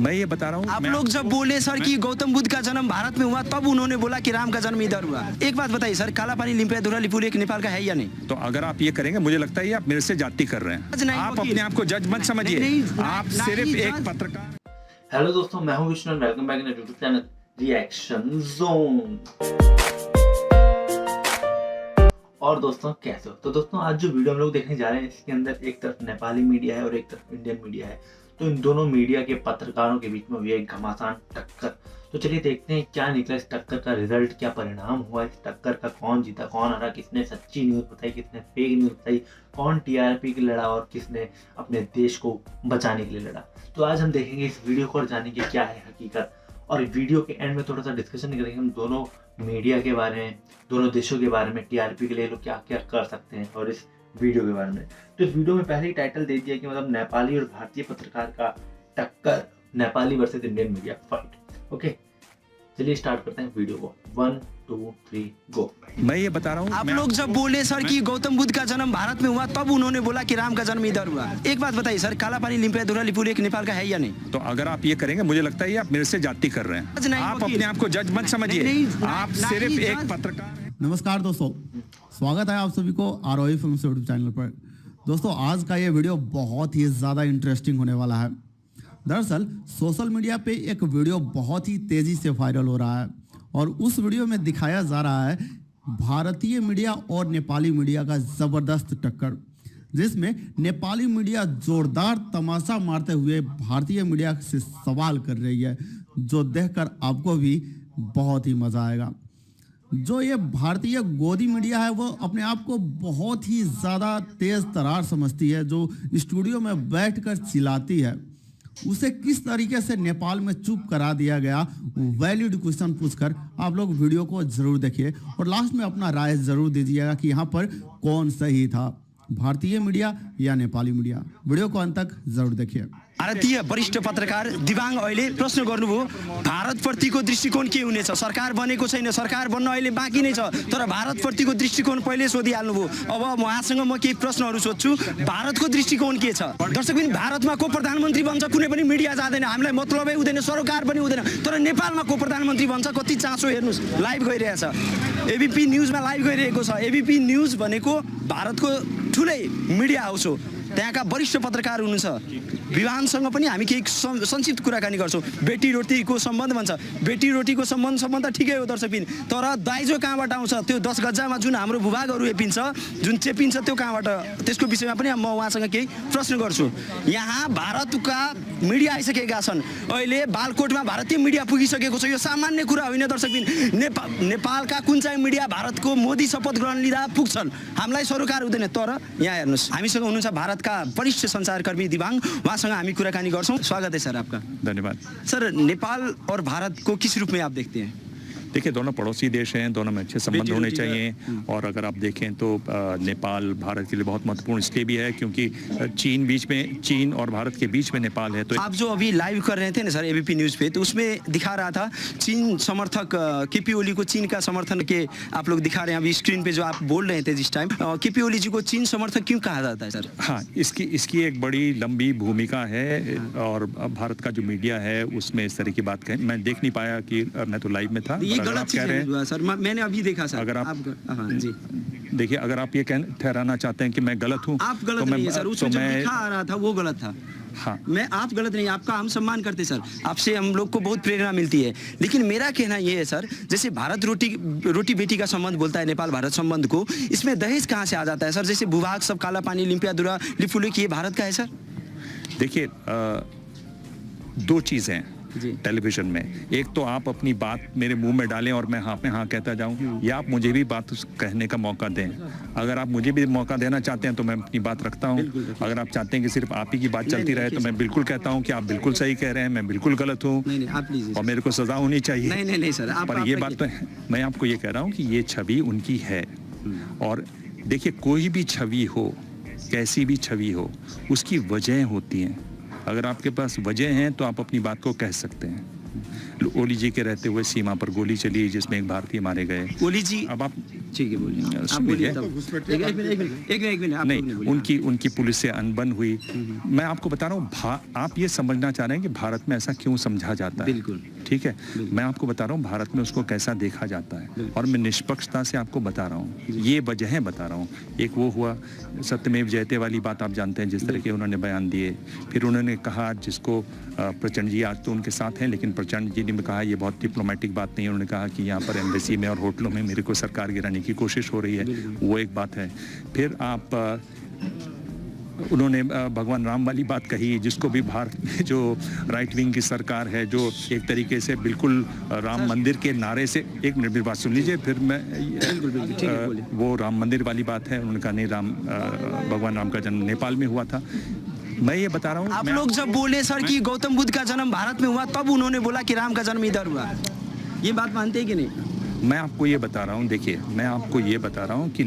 मैं ये बता रहा हूँ, आप लोग जब बोले सर कि गौतम बुद्ध का जन्म भारत में हुआ, तब उन्होंने बोला कि राम का जन्म इधर हुआ। एक बात बताइए सर, काला पानी लिम्पियाधुरा लिपुलेख एक नेपाल का है या नहीं? तो अगर आप ये करेंगे, मुझे लगता है आप मेरे से जाति कर रहे हैं। आप अपने आप को जज मत समझिए, आप सिर्फ एक पत्रकार। हेलो दोस्तों, मैं हूं Vishnu, welcome back in YouTube channel reaction zone. और दोस्तों कैसे हो? तो दोस्तों आज जो वीडियो हम लोग देखने जा रहे हैं, इसके अंदर एक तरफ नेपाली मीडिया है और एक तरफ इंडियन मीडिया है। तो इन दोनों मीडिया के पत्रकारों के बीच में हुई एक घमासान टक्कर। तो चलिए देखते हैं क्या निकला इस टक्कर का रिजल्ट, क्या परिणाम हुआ इस टक्कर का, कौन जीता कौन हारा, किसने सच्ची न्यूज़ बताई, किसने फेक न्यूज़ बताई, कौन टीआरपी की लड़ा और किसने अपने देश को बचाने के लिए लड़ा। तो आज हम देखेंगे इस वीडियो को और जानेंगे क्या है हकीकत। और वीडियो के एंड में थोड़ा सा डिस्कशन करेंगे हम दोनों मीडिया के बारे में, दोनों देशों के बारे में, टीआरपी के लिए लोग क्या क्या कर सकते हैं और इस वीडियो के बारे में। तो इस वीडियो में पहले ही टाइटल दे दिया कि मतलब नेपाली और भारतीय पत्रकार का टक्कर, Nepali versus Indian media fight. Okay, चलिए स्टार्ट करते हैं वीडियो को। 1 2 3 गो। मैं ये बता रहा हूँ, आप लोग जब बोले सर कि गौतम बुद्ध का जन्म भारत में हुआ, तब उन्होंने बोला कि राम का जन्म इधर हुआ। एक बात बताइए सर, काला पानी लिम्पियाधुरा लिपुलेख एक नेपाल का है या नहीं? तो अगर आप ये करेंगे, मुझे लगता है आप मेरे से जाति कर रहे हैं। आप अपने आप को जज मत समझिए, आप सिर्फ एक पत्रकार। नमस्कार दोस्तों, स्वागत है आप सभी को आरोही फिल्म से यूट्यूब चैनल पर। दोस्तों आज का ये वीडियो बहुत ही ज़्यादा इंटरेस्टिंग होने वाला है। दरअसल सोशल मीडिया पे एक वीडियो बहुत ही तेज़ी से वायरल हो रहा है और उस वीडियो में दिखाया जा रहा है भारतीय मीडिया और नेपाली मीडिया का ज़बरदस्त टक्कर, जिसमें नेपाली मीडिया जोरदार तमाशा मारते हुए भारतीय मीडिया से सवाल कर रही है, जो देखकर आपको भी बहुत ही मज़ा आएगा। जो ये भारतीय गोदी मीडिया है वो अपने आप को बहुत ही ज़्यादा तेज़ तरार समझती है, जो स्टूडियो में बैठकर चिल्लाती है। उसे किस तरीके से नेपाल में चुप करा दिया गया, वैलिड क्वेश्चन पूछकर आप लोग वीडियो को ज़रूर देखिए और लास्ट में अपना राय ज़रूर दीजिएगा कि यहाँ पर कौन सही था, भारतीय मीडिया या नेपाली मीडिया। वीडियो को अंत तक जरूर देखिए। भारतीय वरिष्ठ पत्रकार दिवाङ अहिले प्रश्न गर्नुभयो, भारतप्रतिको दृष्टिकोण के हुनेछ? सरकार बनेको छैन, सरकार बन्न अहिले बाँकी नै छ, तर भारतप्रतिको दृष्टिकोण पहिले सोधिहाल्नुभयो। अब उहाँसँग म केही प्रश्नहरू सोध्छु, भारतको दृष्टिकोण के छ? दर्शक पनि, भारतमा को प्रधानमन्त्री बन्छ कुनै पनि मिडिया जाँदैन, हामीलाई मतलबै हुँदैन, सरोकार पनि हुँदैन, तर नेपालमा को प्रधानमन्त्री बन्छ कति चासो। हेर्नुहोस्, लाइभ गइरहेछ, एबीपी न्युजमा लाइभ गइरहेको छ। एबीपी न्युज भनेको भारतको ठुलै मिडिया हाउस हो, त्यहाँका वरिष्ठ पत्रकार हुनुहुन्छ। विवाहसँग पनि हामी केही संक्षिप्त कुराकानी गर्छौँ। बेटी रोटीको सम्बन्ध भन्छ, बेटी रोटीको सम्बन्ध त ठिकै हो दर्शकबिन, तर दाइजो कहाँबाट आउँछ? त्यो 10 गजामा जुन हाम्रो भूभागहरू एपिन्छ, जुन चेपिन्छ, त्यो कहाँबाट? त्यसको विषयमा पनि म उहाँसँग केही प्रश्न गर्छु। यहाँ भारतका मिडिया आइसकेका छन्, अहिले बालकोटमा भारतीय मिडिया पुगिसकेको छ। यो सामान्य कुरा होइन दर्शकबिन। नेपालका कुन चाहिँ मिडिया भारतको मोदी शपथ ग्रहण लिँदा पुग्छन्, हामीलाई सरोकार हुँदैन। तर यहाँ हेर्नुहोस्, हामीसँग हुनुहुन्छ भारतका वरिष्ठ सञ्चारकर्मी दिवाङ, उहाँसँग हामी कुराकानी गर्छौँ। स्वागत है सर आपका। धन्यवाद सर, नेपाल और भारत को किस रूप में आप देखते हैं? देखिए, दोनों पड़ोसी देश हैं, दोनों में अच्छे संबंध होने चाहिए। और अगर आप देखें तो नेपाल भारत के लिए बहुत महत्वपूर्ण इसलिए भी है क्योंकि चीन और भारत के बीच में नेपाल है। तो आप जो अभी लाइव कर रहे थे ना सर एबीपी न्यूज़ पे, तो उसमें दिखा रहा था चीन समर्थक केपी ओली को चीन का समर्थन के आप लोग दिखा रहे हैं अभी स्क्रीन पे जो आप बोल रहे थे जिस टाइम। केपी ओली जी को चीन समर्थक क्यों कहा जाता है सर? हाँ, इसकी एक बड़ी लंबी भूमिका है और भारत का जो मीडिया है उसमें इस तरह की बात कहें, मैं देख नहीं पाया कि मैं तो लाइव में था। गलत कह रहे हैं सर, मैंने अभी देखा सर। अगर आप जी देखिए, अगर आप ये ठहराना चाहते हैं कि मैं गलत हूँ, आप गलत नहीं है सर। उसमें जो लिखा आ रहा था वो गलत था। हाँ, आप गलत नहीं, आपका हम सम्मान करते सर, आपसे हम लोग को बहुत प्रेरणा मिलती है। लेकिन मेरा कहना ये है सर, जैसे भारत रोटी बेटी का संबंध बोलता है नेपाल भारत संबंध को, इसमें दहेज कहाँ से आ जाता है सर? जैसे भूभाग सब, काला पानी लिम्पियाधुरा लिपुलेख, ये भारत का है सर? देखिए, 2 चीज़ें हैं टेलीविजन में। एक तो आप अपनी बात मेरे मुंह में डालें और मैं हाँ पे हाँ कहता जाऊं, या आप मुझे भी बात कहने का मौका दें। अगर आप मुझे भी मौका देना चाहते हैं तो मैं अपनी बात रखता हूं। अगर आप चाहते हैं कि सिर्फ आप ही की बात चलती रहे तो मैं बिल्कुल कहता हूं कि आप बिल्कुल सही कह रहे हैं, मैं बिल्कुल गलत हूँ और मेरे को सजा होनी चाहिए। नहीं सर, पर ये बात तो मैं आपको ये कह रहा हूँ कि ये छवि उनकी है। और देखिए, कोई भी छवि हो, कैसी भी छवि हो, उसकी वजह होती हैं। अगर आपके पास वजह है तो आप अपनी बात को कह सकते हैं। ओली जी के रहते हुए सीमा पर गोली चली जिसमें एक भारतीय मारे गए। ओली जी, अब आप ठीक है, बोलिए आप सुन बोलिए लीजिए। तब। एक मिनट आप नहीं, लोग बोलिए। उनकी पुलिस से अनबन हुई। मैं आपको बता रहा हूँ, आप ये समझना चाह रहे हैं कि भारत में ऐसा क्यों समझा जाता है। बिल्कुल। ठीक है, मैं आपको बता रहा हूँ भारत में उसको कैसा देखा जाता है, और मैं निष्पक्षता से आपको बता रहा हूँ, ये वजहें बता रहा हूँ। एक वो हुआ सत्यमेव जयते वाली बात, आप जानते हैं, जिस तरह के उन्होंने बयान दिए। फिर उन्होंने कहा, जिसको प्रचंड जी आज तो उनके साथ हैं, लेकिन प्रचंड जी ने कहा ये बहुत डिप्लोमेटिक बात नहीं है। उन्होंने कहा कि यहाँ पर एम्बेसी में और होटलों में मेरे को सरकार गिराने की कोशिश हो रही है, वो एक बात है। फिर उन्होंने भगवान राम वाली बात कही, जिसको भी भारत में जो राइट विंग की सरकार है, जो एक तरीके से बिल्कुल राम मंदिर के नारे से, एक मिनट मेरी बात सुन लीजिए, फिर मैं वो राम मंदिर वाली बात है। उन्होंने कहा नहीं, भगवान राम का जन्म नेपाल में हुआ था। मैं ये बता रहा हूँ, आप लोग जब बोले सर कि गौतम बुद्ध का जन्म भारत में हुआ, तब उन्होंने बोला कि राम का जन्म इधर हुआ। ये बात मानते हैं कि नहीं? मैं आपको ये बता रहा हूँ, देखिए मैं आपको ये बता रहा हूँ कि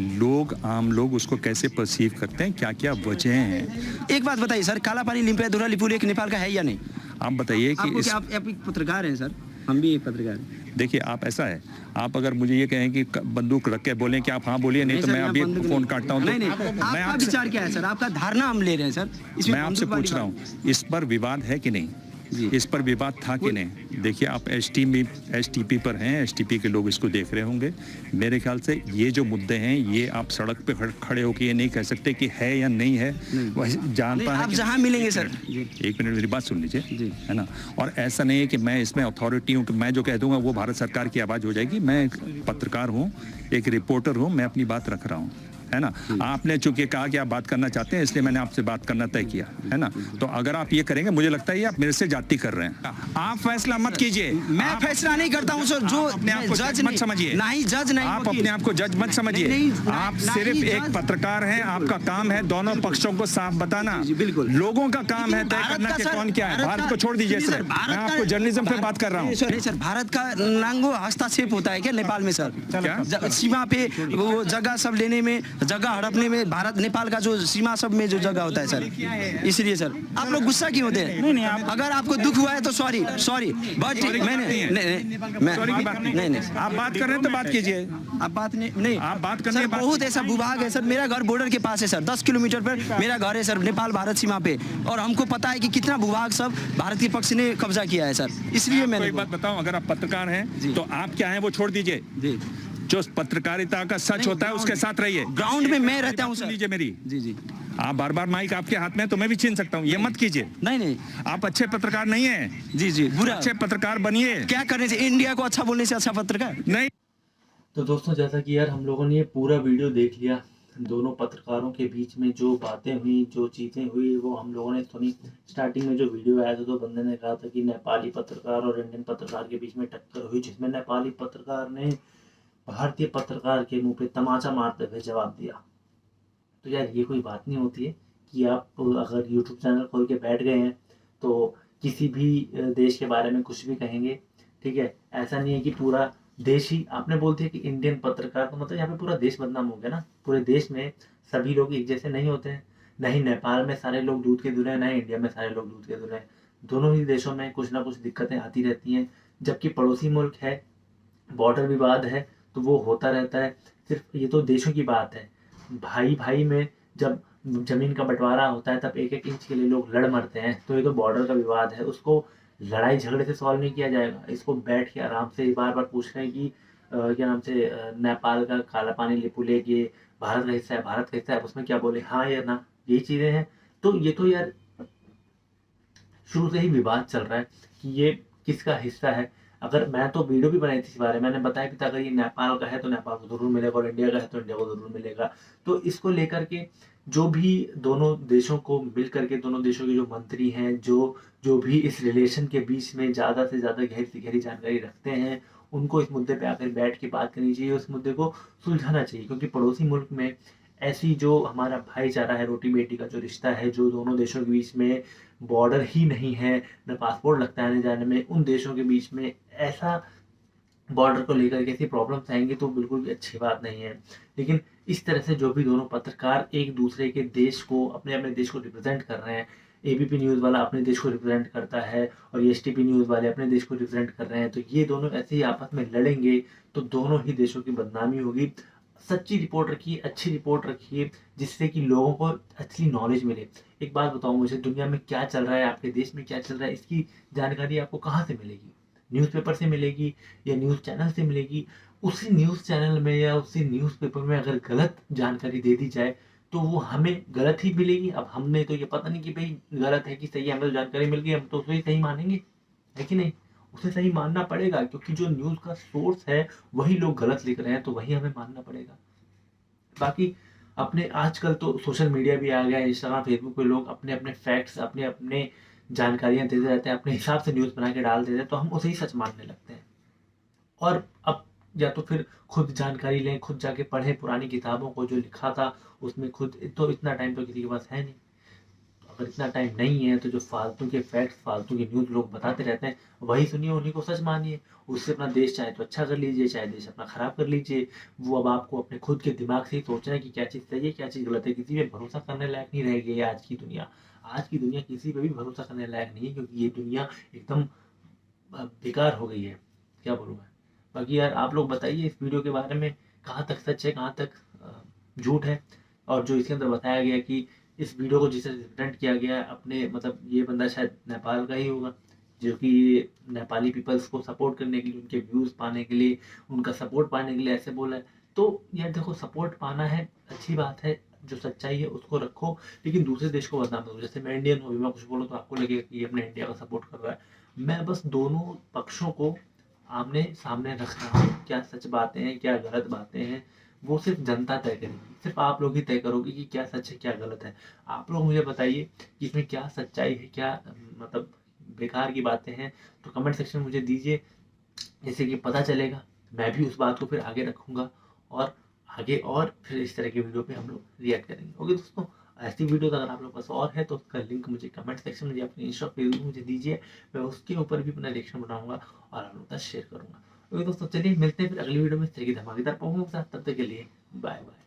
आम लोग उसको कैसे परसीव करते हैं, क्या क्या वजह हैं। एक बात बताइए सर, काला पानी लिम्पियाधुरा लिपुलेख नेपाल का है या नहीं? आप बताइए कि आप एक पत्रकार हैं सर, हम भी एक पत्रकार हैं। देखिए, आप ऐसा है, आप अगर मुझे ये कहें कि बंदूक रख के बोलें कि आप हाँ बोलिए, नहीं तो मैं अभी फोन काटता हूँ। नहीं, आपका विचार क्या है सर? आपका धारणा हम ले रहे हैं सर। मैं आपसे पूछ रहा हूँ, इस पर विवाद है कि नहीं? इस पर विवाद था कि नहीं? देखिए, आप एसटीपी पर हैं, एसटीपी के लोग इसको देख रहे होंगे। मेरे ख्याल से ये जो मुद्दे हैं, ये आप सड़क पे खड़े होकर ये नहीं कह सकते कि है या नहीं है। जानता है आप जहाँ मिलेंगे सर। एक मिनट मेरी बात सुन लीजिए, है ना। और ऐसा नहीं है कि मैं इसमें अथॉरिटी हूँ कि मैं जो कह दूंगा वो भारत सरकार की आवाज़ हो जाएगी। मैं एक पत्रकार हूँ, एक रिपोर्टर हूँ, मैं अपनी बात रख रहा हूँ, है ना। आपने चूंकि कहा कि आप बात करना चाहते हैं, इसलिए मैंने आपसे बात करना तय किया, है ना। तो अगर आप ये करेंगे, मुझे लगता है ये आप मेरे से जाति कर रहे हैं। आप फैसला मत कीजिए। मैं फैसला नहीं करता हूँ सर, जो अपने आप को जज मत समझिए। नहीं, जज नहीं, आप अपने आप को जज मत समझिए। आप सिर्फ एक पत्रकार हैं, आपका काम है दोनों पक्षों को साफ बताना। बिल्कुल, लोगों का काम है तय करना कि कौन क्या है। भारत को छोड़ दीजिए सर, मैं आपको जर्नलिज्म पे बात कर रहा हूँ। सर, भारत का नांगो हस्तक्षेप होता है क्या नेपाल में सर? क्या सीमा पे वो जगह सब लेने में, जगह हड़पने में, भारत नेपाल का जो सीमा सब में जो जगह होता है सर, इसलिए सर आप लोग गुस्सा क्यों होते हैं? नहीं, अगर आपको दुख हुआ है तो सॉरी, बट नहीं, आप बात कर रहे हैं तो बात कीजिए। आप बात नहीं, आप बात करने सर, बहुत ऐसा भूभाग है सर। मेरा घर बॉर्डर के पास है सर, 10 किलोमीटर पर मेरा घर है सर, नेपाल भारत सीमा पे, और हमको पता है कि कितना भूभाग सब भारत के पक्ष ने कब्जा किया है सर, इसलिए मैंने एक बात बताऊं, अगर आप पत्रकार हैं तो आप क्या हैं वो छोड़ दीजिए। जो पत्रकारिता का सच होता है उसके साथ रहिए। ग्राउंड में मैं रहता हूँ सर। लीजिए मेरी। जी। आप बार माइक आपके हाथ में, तो मैं भी छीन सकता हूँ, ये मत कीजिए। नहीं, आप अच्छे पत्रकार नहीं हैं। जी, बुरा। अच्छे पत्रकार बनिए। क्या करने से? इंडिया को अच्छा बोलने से अच्छा पत्रकार नहीं। तो दोस्तों, जैसा कि यार हम लोगों ने ये पूरा वीडियो देख लिया, दोनों पत्रकारों के बीच में जो बातें हुई, जो चीज़ें हुई, वो हम लोगों ने सुनी। स्टार्टिंग में जो वीडियो आया था तो बंदे ने कहा था कि नेपाली पत्रकार और इंडियन पत्रकार के बीच में टक्कर हुई, जिसमें नेपाली पत्रकार ने भारतीय पत्रकार के मुंह पे तमाचा मारते हुए जवाब दिया। तो यार ये कोई बात नहीं होती है कि आप अगर यूट्यूब चैनल खोल के बैठ गए हैं तो किसी भी देश के बारे में कुछ भी कहेंगे, ठीक है। ऐसा नहीं है कि पूरा देश ही, आपने बोल दिया कि इंडियन पत्रकार, तो मतलब यहाँ पे पूरा देश बदनाम हो गया ना। पूरे देश में सभी लोग एक जैसे नहीं होते हैं। नहीं नेपाल में सारे लोग दूध के दूल्हे हैं, ना इंडिया में सारे लोग दूध के दूल्हे हैं। दोनों ही देशों में कुछ ना कुछ दिक्कतें आती रहती हैं। जबकि पड़ोसी मुल्क है, बॉर्डर विवाद है, तो वो होता रहता है। सिर्फ ये तो देशों की बात है, भाई में जब जमीन का बंटवारा होता है तब 1-1 इंच के लिए लोग लड़ मरते हैं। तो ये तो बॉर्डर का विवाद है, उसको लड़ाई झगड़े से सॉल्व नहीं किया जाएगा। इसको बैठ के आराम से बार पूछ रहे हैं कि क्या नाम से नेपाल का काला पानी लिपुलेख ये भारत का हिस्सा है, भारत का हिस्सा है, उसमें क्या बोले, हाँ या ना, ये चीजें हैं। तो ये तो यार शुरू से ही विवाद चल रहा है कि ये किसका हिस्सा है। अगर मैं तो वीडियो भी बनाई थी इस बारे में, मैंने बताया कि अगर ये नेपाल का है तो नेपाल को जरूर मिलेगा, और इंडिया का है तो इंडिया को जरूर मिलेगा। तो इसको लेकर के जो भी दोनों देशों को मिल करके, दोनों देशों के जो मंत्री हैं, जो भी इस रिलेशन के बीच में ज़्यादा से ज़्यादा गहरी से गहरी जानकारी रखते हैं, उनको इस मुद्दे पे आकर बैठ के बात करनी चाहिए, उस मुद्दे को सुलझाना चाहिए। क्योंकि पड़ोसी मुल्क में ऐसी जो हमारा भाईचारा है, रोटी बेटी का जो रिश्ता है, जो दोनों देशों के बीच में बॉर्डर ही नहीं है, न पासपोर्ट लगता है आने जाने में, उन देशों के बीच में ऐसा बॉर्डर को लेकर के ऐसी प्रॉब्लम्स आएंगी तो बिल्कुल भी अच्छी बात नहीं है। लेकिन इस तरह से जो भी दोनों पत्रकार एक दूसरे के देश को, अपने देश को रिप्रेजेंट कर रहे हैं, एबीपी न्यूज़ वाला अपने देश को रिप्रेजेंट करता है और एसटीपी न्यूज़ वाले अपने देश को रिप्रेजेंट कर रहे हैं, तो ये दोनों ऐसे ही आपस में लड़ेंगे तो दोनों ही देशों की बदनामी होगी। सच्ची रिपोर्ट रखिए, अच्छी रिपोर्ट रखिए, जिससे कि लोगों को असली नॉलेज मिले। एक बात बताओ मुझे, दुनिया में क्या चल रहा है, आपके देश में क्या चल रहा है, इसकी जानकारी आपको कहाँ से मिलेगी? न्यूज़पेपर से मिलेगी या न्यूज़ चैनल से मिलेगी? उसी न्यूज़ चैनल में या उसी न्यूज़पेपर में अगर गलत जानकारी दे दी जाए तो वो हमें गलत ही मिलेगी। अब हमने तो ये पता नहीं कि भाई गलत है कि सही है, हमें तो जानकारी मिल गई, हम तो उसे ही सही मानेंगे, है कि नहीं? उसे सही मानना पड़ेगा, क्योंकि जो न्यूज़ का सोर्स है वही लोग गलत लिख रहे हैं, तो वही हमें मानना पड़ेगा। बाकी अपने आजकल तो सोशल मीडिया भी आ गया है, इंस्टाग्राम फेसबुक पे लोग अपने अपने फैक्ट्स, अपने अपने जानकारियां देते रहते हैं, अपने हिसाब से न्यूज़ बना के डाल देते हैं, तो हम उसे ही सच मानने लगते हैं। और अब या तो फिर खुद जानकारी लें, खुद जाके पढ़ें पुरानी किताबों को, जो लिखा था उसमें खुद, तो इतना टाइम तो किसी के पास है नहीं। अगर इतना टाइम नहीं है तो जो फालतू के फैक्ट्स, फालतू की न्यूज़ लोग बताते रहते हैं, वही सुनिए, उन्हीं को सच मानिए। उससे अपना देश चाहे तो अच्छा कर लीजिए, चाहे देश अपना खराब कर लीजिए। वो अब आपको अपने खुद के दिमाग से ही सोचना है कि क्या चीज़ सही है, क्या चीज़ गलत है। किसी पे भरोसा करने लायक नहीं रह गई है आज की दुनिया। आज की दुनिया किसी पे भी भरोसा करने लायक नहीं है, क्योंकि ये दुनिया एकदम बेकार हो गई है। क्या बोलूँ मैं। बाकी यार आप लोग बताइए इस वीडियो के बारे में, कहाँ तक सच है, कहाँ तक झूठ है। और जो इसके अंदर बताया गया कि इस वीडियो को जिसे रिप्रेजेंट किया गया अपने, मतलब ये बंदा शायद नेपाल का ही होगा, जो कि नेपाली पीपल्स को सपोर्ट करने के लिए, उनके व्यूज़ पाने के लिए, उनका सपोर्ट पाने के लिए ऐसे बोला है। तो यार देखो, सपोर्ट पाना है, अच्छी बात है, जो सच्चाई है उसको रखो, लेकिन दूसरे देश को बदनाम करो। जैसे मैं इंडियन हूँ, मैं कुछ बोलूँ तो आपको लगेगा कि ये अपने इंडिया का सपोर्ट कर रहा है। मैं बस दोनों पक्षों को आमने सामने रख रहा हूँ, क्या सच बातें हैं, क्या गलत बातें हैं, वो सिर्फ जनता तय करेगी। सिर्फ आप लोग ही तय करोगे कि क्या सच है, क्या गलत है। आप लोग मुझे बताइए कि इसमें क्या सच्चाई है, क्या मतलब बेकार की बातें हैं, तो कमेंट सेक्शन में मुझे दीजिए, जैसे कि पता चलेगा। मैं भी उस बात को फिर आगे रखूंगा, और आगे और फिर इस तरह की वीडियो पे हम लोग रिएक्ट करेंगे। ओके दोस्तों, ऐसी वीडियो अगर आप लोग पास और है तो उसका लिंक मुझे कमेंट सेक्शन में या अपने इंस्टा फेसबुक मुझे दीजिए। मैं उसके ऊपर भी अपना रिएक्शन बनाऊंगा और आप लोग का शेयर करूंगा। ओके दोस्तों, चलिए मिलते हैं फिर अगली वीडियो में इस तरह की धमाकेदार परफॉर्मेंस के साथ। तब तक के लिए बाय बाय।